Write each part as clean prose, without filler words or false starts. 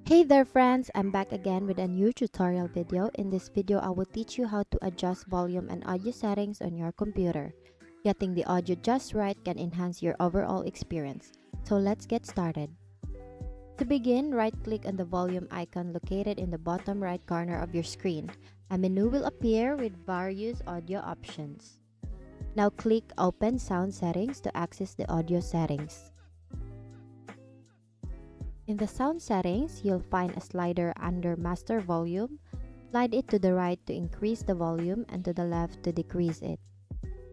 Hey there friends, I'm back again with a new tutorial video. In this video, I will teach you how to adjust volume and audio settings on your computer. Getting the audio just right can enhance your overall experience. So let's get started. To begin, right-click on the volume icon located in the bottom right corner of your screen. A menu will appear with various audio options. Now click Open Sound Settings to access the audio settings. In the sound settings, you'll find a slider under Master Volume. Slide it to the right to increase the volume and to the left to decrease it.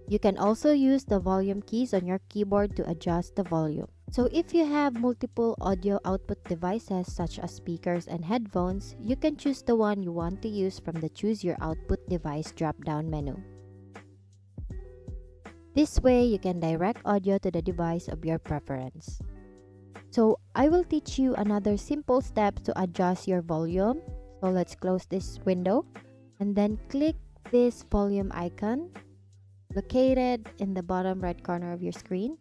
You can also use the volume keys on your keyboard to adjust the volume. So if you have multiple audio output devices such as speakers and headphones, you can choose the one you want to use from the Choose Your Output Device drop-down menu. This way, you can direct audio to the device of your preference. So I will teach you another simple step to adjust your volume. So let's close this window and then click this volume icon located in the bottom right corner of your screen.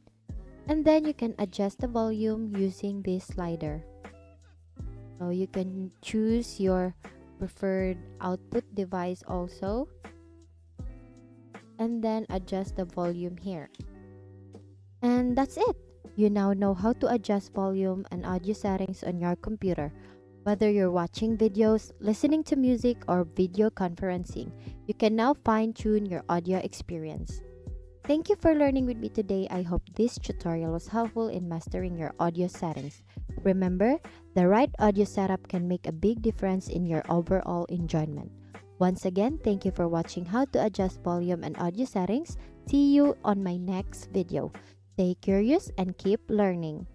And then you can adjust the volume using this slider. So you can choose your preferred output device also. And then adjust the volume here. And that's it. You now know how to adjust volume and audio settings on your computer. Whether you're watching videos, listening to music, or video conferencing, you can now fine-tune your audio experience. Thank you for learning with me today. I hope this tutorial was helpful in mastering your audio settings. Remember, the right audio setup can make a big difference in your overall enjoyment. Once again, thank you for watching how to adjust volume and audio settings. See you on my next video. Stay curious and keep learning.